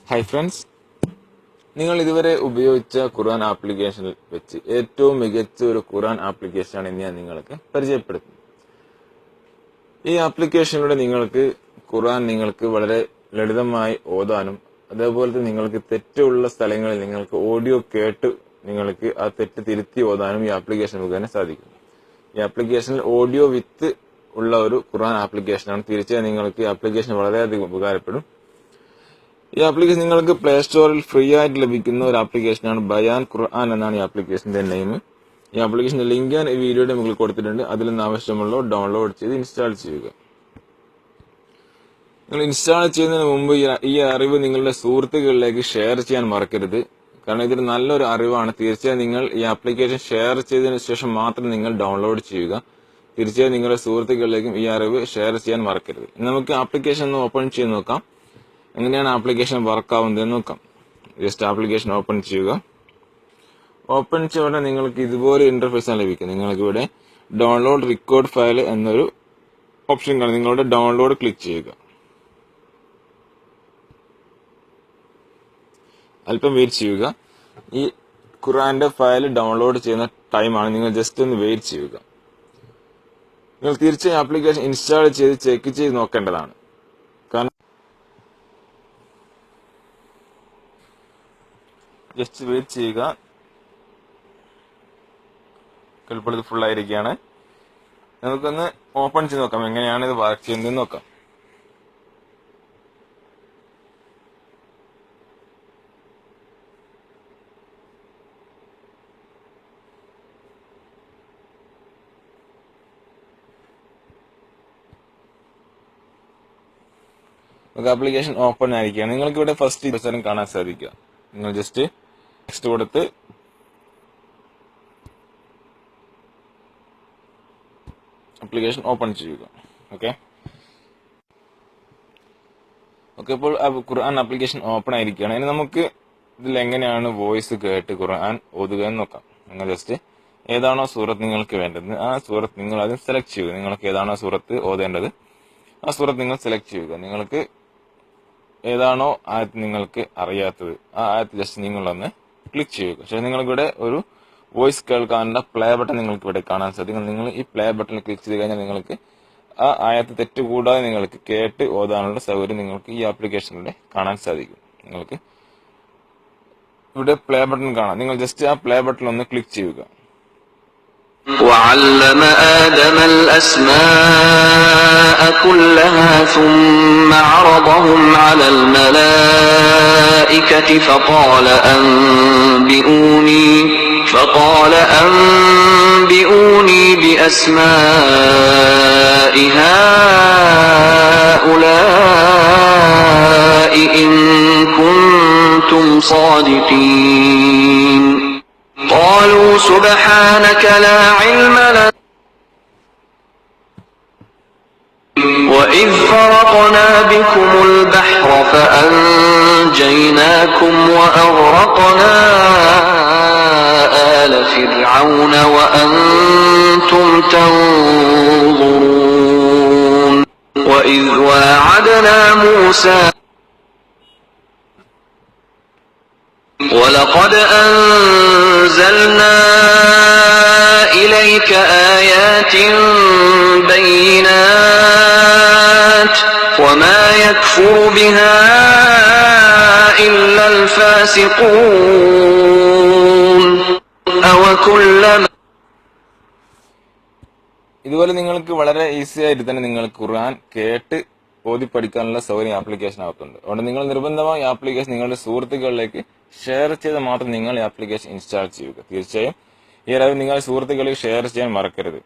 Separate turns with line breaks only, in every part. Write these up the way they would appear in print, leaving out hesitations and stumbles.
Hi friends, നിങ്ങൾ ഇതുവരെ ഉപയോഗിച്ച ഖുർആൻ ആപ്ലിക്കേഷനിൽ വെച്ച് ഏറ്റവും മികച്ച ഒരു ഖുർആൻ ആപ്ലിക്കേഷനാണ് ഇന്ന് ഞാൻ നിങ്ങൾക്ക് പരിചയപ്പെടുത്തുന്നത്. ഈ ആപ്ലിക്കേഷനിലൂടെ നിങ്ങൾക്ക് വളരെ ലളിതമായി ഓതാനും അതേപോലെ തന്നെ നിങ്ങൾക്ക് തെറ്റുള്ള സ്ഥലങ്ങളിൽ നിങ്ങൾക്ക് ഓഡിയോ കേട്ട് നിങ്ങൾക്ക് ആ തെറ്റ് തിരുത്തി ഓതാനും ഈ ആപ്ലിക്കേഷൻ മുഖേന സാധിക്കും. ഈ ആപ്ലിക്കേഷനിൽ ഓഡിയോ വിത്ത് ഉള്ള ഒരു ഖുർആൻ ആപ്ലിക്കേഷനാണ്. തീർച്ചയായും നിങ്ങൾക്ക് ഈ ആപ്ലിക്കേഷൻ വളരെയധികം ഉപകാരപ്പെടും. ഈ ആപ്ലിക്കേഷൻ നിങ്ങൾക്ക് പ്ലേ സ്റ്റോറിൽ ഫ്രീ ആയിട്ട് ലഭിക്കുന്ന ഒരു ആപ്ലിക്കേഷനാണ്. ബയാൻ ഖുർആൻ എന്നാണ് ഈ ആപ്ലിക്കേഷന്റെ നെയിം. ഈ ആപ്ലിക്കേഷന്റെ ലിങ്ക് ഞാൻ ഈ വീഡിയോയുടെ മുകളിൽ കൊടുത്തിട്ടുണ്ട്. അതിൽ നിന്ന് ആവശ്യമുള്ള ഡൗൺലോഡ് ചെയ്ത് ഇൻസ്റ്റാൾ ചെയ്യുക. നിങ്ങൾ ഇൻസ്റ്റാൾ ചെയ്യുന്നതിന് മുമ്പ് ഈ അറിവ് നിങ്ങളുടെ സുഹൃത്തുക്കളിലേക്ക് ഷെയർ ചെയ്യാൻ മറക്കരുത്. കാരണം ഇതൊരു നല്ലൊരു അറിവാണ്. തീർച്ചയായും നിങ്ങൾ ഈ ആപ്ലിക്കേഷൻ ഷെയർ ചെയ്തതിനു ശേഷം മാത്രം നിങ്ങൾ ഡൗൺലോഡ് ചെയ്യുക. തീർച്ചയായും നിങ്ങളുടെ സുഹൃത്തുക്കളിലേക്കും ഈ അറിവ് ഷെയർ ചെയ്യാൻ മറക്കരുത്. നമുക്ക് ആപ്ലിക്കേഷൻ ഒന്ന് ഓപ്പൺ ചെയ്ത് നോക്കാം. എങ്ങനെയാണ് ആപ്ലിക്കേഷൻ വർക്ക് ആവുന്നതെന്ന് നോക്കാം. ജസ്റ്റ് ആപ്ലിക്കേഷൻ ഓപ്പൺ ചെയ്യുക. ഓപ്പൺ ചെയ്ത നിങ്ങൾക്ക് ഇതുപോലെ ഇന്റർഫേസ് ആണ് ലഭിക്കുക. നിങ്ങൾക്ക് ഇവിടെ ഡൗൺലോഡ് റെക്കോർഡ് ഫയൽ എന്നൊരു ഓപ്ഷൻ കാണും. നിങ്ങളുടെ ഡൗൺലോഡ് ക്ലിക്ക് ചെയ്യുക. അല്പം വെയിറ്റ് ചെയ്യുക. ഈ ഖുർആന്റെ ഫയൽ ഡൗൺലോഡ് ചെയ്യുന്ന ടൈമാണ്. നിങ്ങൾ ജസ്റ്റ് ഒന്ന് വെയിറ്റ് ചെയ്യുക. നിങ്ങൾ തീർച്ചയായും ആപ്ലിക്കേഷൻ ഇൻസ്റ്റാൾ ചെയ്ത് ചെക്ക് ചെയ്ത് നോക്കേണ്ടതാണ്. കാരണം ജസ്റ്റ് വെയിറ്റ് ചെയ്യുക. ഇപ്പോൾ ഇത് ഫുൾ ആയിരിക്കുകയാണ്. നമുക്കൊന്ന് ഓപ്പൺ ചെയ്ത് നോക്കാം എങ്ങനെയാണ് ഇത് വർക്ക് ചെയ്യുന്നതെന്ന് നോക്കാം. നമുക്ക് ആപ്ലിക്കേഷൻ ഓപ്പൺ ആയിരിക്കുകയാണ്. നിങ്ങൾക്ക് ഇവിടെ ഫസ്റ്റ് അവസരം കാണാൻ സാധിക്കുക. നിങ്ങൾ ജസ്റ്റ് നെക്സ്റ്റ് കൊടുത്ത് ആപ്ലിക്കേഷൻ ഓപ്പൺ ചെയ്യുക. ഓക്കെ, ഇപ്പോൾ ഖുർആൻ ആപ്ലിക്കേഷൻ ഓപ്പൺ ആയിരിക്കുകയാണ്. ഇനി നമുക്ക് ഇതിൽ എങ്ങനെയാണ് വോയിസ് കേട്ട് ഖുർആൻ ഓതുക എന്ന് നോക്കാം. നിങ്ങൾ ജസ്റ്റ് ഏതാണോ സൂറത്ത് നിങ്ങൾക്ക് വേണ്ടത് ആ സൂറത്ത് നിങ്ങൾ ആദ്യം സെലക്ട് ചെയ്യുക. നിങ്ങൾക്ക് ഏതാണോ സൂറത്ത് ഓതേണ്ടത് ആ സൂറത്ത് നിങ്ങൾ സെലക്ട് ചെയ്യുക. നിങ്ങൾക്ക് ഏതാണോ ആയത്ത് നിങ്ങൾക്ക് അറിയാത്തത് ആ ആയത്ത് ജസ്റ്റ് നിങ്ങളൊന്ന് ക്ലിക്ക് ചെയ്യുക. പക്ഷേ നിങ്ങൾക്കിവിടെ ഒരു വോയിസ് കേൾക്കാനുള്ള പ്ലേ ബട്ടൺ നിങ്ങൾക്ക് ഇവിടെ കാണാൻ സാധിക്കും. നിങ്ങൾ ഈ പ്ലേ ബട്ടൺ ക്ലിക്ക് ചെയ്ത് കഴിഞ്ഞാൽ നിങ്ങൾക്ക് ആ ആയത്ത് തെറ്റുകൂടാതെ നിങ്ങൾക്ക് കേട്ട് ഓതാനുള്ള സൗകര്യം നിങ്ങൾക്ക് ഈ ആപ്ലിക്കേഷനിലൂടെ കാണാൻ സാധിക്കും. നിങ്ങൾക്ക് ഇവിടെ പ്ലേ ബട്ടൺ കാണാം. നിങ്ങൾ ജസ്റ്റ് ആ പ്ലേ ബട്ടൺ ഒന്ന് ക്ലിക്ക് ചെയ്യുക.
وعلم آدم الأسماء كلها ثم عرضهم على الملائكة فقال أنبئوني بأسماء هؤلاء إن كنتم صادقين قالوا سبحانك لا علم لنا وإذ فرقنا بكم البحر فأنجيناكم وأغرقنا آل فرعون وأنتم تنظرون وإذ واعدنا موسى ولقد أنزلنا إليك آيات بينات وما يكفر بها إلا الفاسقون أوكلما
ഇതുപോലെ നിങ്ങൾക്ക് വളരെ ഈസി ആയിട്ട് തന്നെ നിങ്ങൾക്ക് ഖുർആൻ കേട്ട് ഓതി പഠിക്കാനുള്ള സൗകര്യം ആപ്ലിക്കേഷൻ ആകത്തുണ്ട്. അതുകൊണ്ട് നിങ്ങൾ നിർബന്ധമായി ആപ്ലിക്കേഷൻ നിങ്ങളുടെ സുഹൃത്തുക്കളിലേക്ക് ഷെയർ ചെയ്ത് മാത്രം നിങ്ങൾ ഈ ആപ്ലിക്കേഷൻ ഇൻസ്റ്റാൾ ചെയ്യുക. തീർച്ചയായും ഈ അറിവ് നിങ്ങൾ സുഹൃത്തുക്കളിലേക്ക് ഷെയർ ചെയ്യാൻ മറക്കരുത്.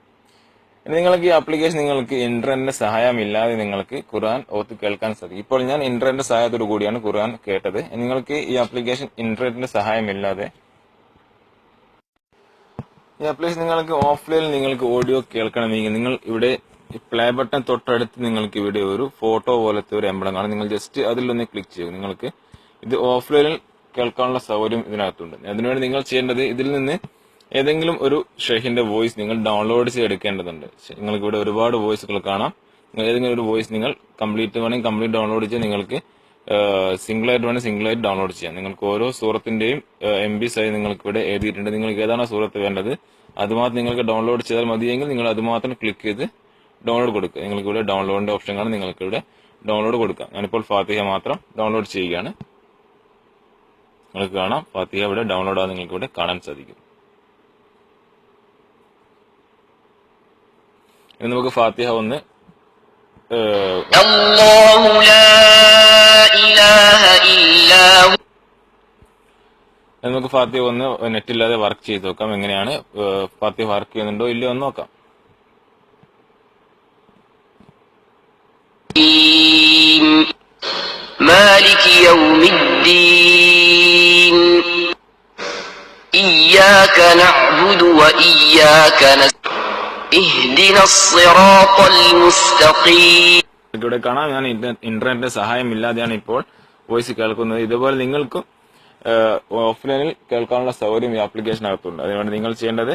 ഇനി നിങ്ങൾക്ക് ഈ ആപ്ലിക്കേഷൻ നിങ്ങൾക്ക് ഇന്റർനെറ്റിന്റെ സഹായമില്ലാതെ നിങ്ങൾക്ക് ഖുർആൻ ഓത്ത് കേൾക്കാൻ സാധിക്കും. ഇപ്പോൾ ഞാൻ ഇന്റർനെറ്റിന്റെ സഹായത്തോടു കൂടിയാണ് ഖുർആൻ കേട്ടത്. നിങ്ങൾക്ക് ഈ ആപ്ലിക്കേഷൻ ഇന്റർനെറ്റിന്റെ സഹായമില്ലാതെ ഈ ആപ്ലിക്കേഷൻ നിങ്ങൾക്ക് ഓഫ്ലൈനിൽ നിങ്ങൾക്ക് ഓഡിയോ കേൾക്കണമെങ്കിൽ നിങ്ങൾ ഇവിടെ പ്ലേ ബട്ടൺ തൊട്ടടുത്ത് നിങ്ങൾക്ക് ഇവിടെ ഒരു ഫോട്ടോ പോലത്തെ ഒരു എംബ്ലം കാണാം. നിങ്ങൾ ജസ്റ്റ് അതിലൊന്ന് ക്ലിക്ക് ചെയ്യുക. നിങ്ങൾക്ക് ഇത് ഓഫ്ലൈനിൽ കേൾക്കാനുള്ള സൗകര്യം ഇതിനകത്തുണ്ട്. അതിനുവേണ്ടി നിങ്ങൾ ചെയ്യേണ്ടത് ഇതിൽ നിന്ന് ഏതെങ്കിലും ഒരു ഷെയ്ഖിന്റെ വോയിസ് നിങ്ങൾ ഡൗൺലോഡ് ചെയ്തെടുക്കേണ്ടതുണ്ട്. നിങ്ങൾക്ക് ഇവിടെ ഒരുപാട് വോയിസുകൾ കാണാം. ഏതെങ്കിലും ഒരു വോയിസ് നിങ്ങൾ കംപ്ലീറ്റ് വേണമെങ്കിൽ കംപ്ലീറ്റ് ഡൗൺലോഡ് ചെയ്ത് നിങ്ങൾക്ക് സിംഗിളായിട്ട് വേണം സിംഗിളായിട്ട് ഡൗൺലോഡ് ചെയ്യാം. നിങ്ങൾക്ക് ഓരോ സൂറത്തിന്റെയും MB സൈസ് നിങ്ങൾക്ക് ഇവിടെ എഴുതിയിട്ടുണ്ട്. നിങ്ങൾക്ക് ഏതാണോ സൂറത്ത് വേണ്ടത് അതുമാത്രം നിങ്ങൾക്ക് ഡൗൺലോഡ് ചെയ്താൽ മതിയെങ്കിൽ നിങ്ങൾ അതുമാത്രം ക്ലിക്ക് ചെയ്ത് ഡൗൺലോഡ് കൊടുക്കുക. നിങ്ങൾക്ക് ഇവിടെ ഡൗൺലോഡിന്റെ ഓപ്ഷൻ കാണാൻ നിങ്ങൾക്ക് ഇവിടെ ഡൗൺലോഡ് കൊടുക്കാം. ഞാനിപ്പോൾ ഫാത്തിഹ മാത്രം ഡൗൺലോഡ് ചെയ്യുകയാണ്. നിങ്ങൾക്ക് കാണാം ഫാത്തിഹ ഇവിടെ ഡൗൺലോഡ് ആകാൻ നിങ്ങൾക്ക് ഇവിടെ കാണാൻ സാധിക്കും. ഇനി നമുക്ക് ഫാത്തിഹ ഒന്ന്
الله لا إله إلا هو
നമുക്ക് ഫാത്തിഹ ഒന്ന് നെറ്റില്ലാതെ വർക്ക് ചെയ്ത് നോക്കാം. എങ്ങനെയാണ് ഫാത്തിഹ വർക്ക് ചെയ്യുന്നുണ്ടോ ഇല്ലയോ എന്ന് നോക്കാം.
مالك يوم الدين إياك نعبد وإياك نستعين اهدنا الصراط المستقيم.
ഇവിടെ കാണാം ഞാൻ ഇന്റർനെറ്റിന്റെ സഹായം ഇല്ലാതെയാണ് ഇപ്പോൾ വോയിസ് കേൾക്കുന്നത്. ഇതുപോലെ നിങ്ങൾക്കും ഓഫ്ലൈനിൽ കേൾക്കാനുള്ള സൗകര്യം ഈ ആപ്ലിക്കേഷനകത്തുണ്ട്. അതിനുവേണ്ടി നിങ്ങൾ ചെയ്യേണ്ടത്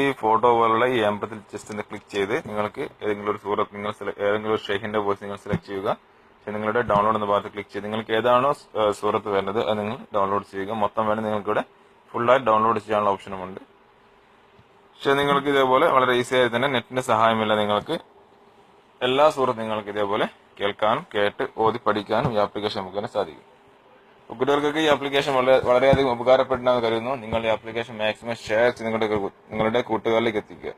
ഈ ഫോട്ടോ പോലുള്ള ഈ ആമ്പത്തിൽ ജസ്റ്റ് ഒന്ന് ക്ലിക്ക് ചെയ്ത് നിങ്ങൾക്ക് ഏതെങ്കിലും ഒരു സൂറത്ത് നിങ്ങൾ ഏതെങ്കിലും ഒരു ഷെയ്ഖിന്റെ വോയിസ് നിങ്ങൾ സെലക്ട് ചെയ്യുക. നിങ്ങളുടെ ഡൗൺലോഡ് എന്ന ഭാഗത്ത് ക്ലിക്ക് ചെയ്ത് നിങ്ങൾക്ക് ഏതാണോ സൂറത്ത് വേണ്ടത് അത് നിങ്ങൾ ഡൗൺലോഡ് ചെയ്യുക. മൊത്തം വേണ്ടി നിങ്ങൾക്ക് ഇവിടെ ഫുള്ളായിട്ട് ഡൗൺലോഡ് ചെയ്യാനുള്ള ഓപ്ഷനുമുണ്ട്. പക്ഷെ നിങ്ങൾക്ക് ഇതേപോലെ വളരെ ഈസി ആയി തന്നെ നെറ്റിന്റെ സഹായമില്ല നിങ്ങൾക്ക് എല്ലാ സൂറത്തും നിങ്ങൾക്ക് ഇതേപോലെ കേൾക്കാനും കേട്ട് ഓതി പഠിക്കാനും ഈ ആപ്ലിക്കേഷൻ മുഖേന സാധിക്കും. കുട്ടികൾക്കൊക്കെ ഈ ആപ്ലിക്കേഷൻ വളരെയധികം ഉപകാരപ്പെടുന്നതെന്ന് കരുതുന്നു. നിങ്ങൾ ഈ ആപ്ലിക്കേഷൻ മാക്സിമം ഷെയർ ചെയ്ത് നിങ്ങളുടെ കൂട്ടുകാരിലേക്ക് എത്തിക്കുക.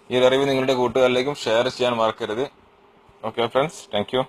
ഈ അറിവ് നിങ്ങളുടെ കൂട്ടുകാരിലേക്കും ഷെയർ ചെയ്യാൻ മറക്കരുത്. Okay friends, thank you.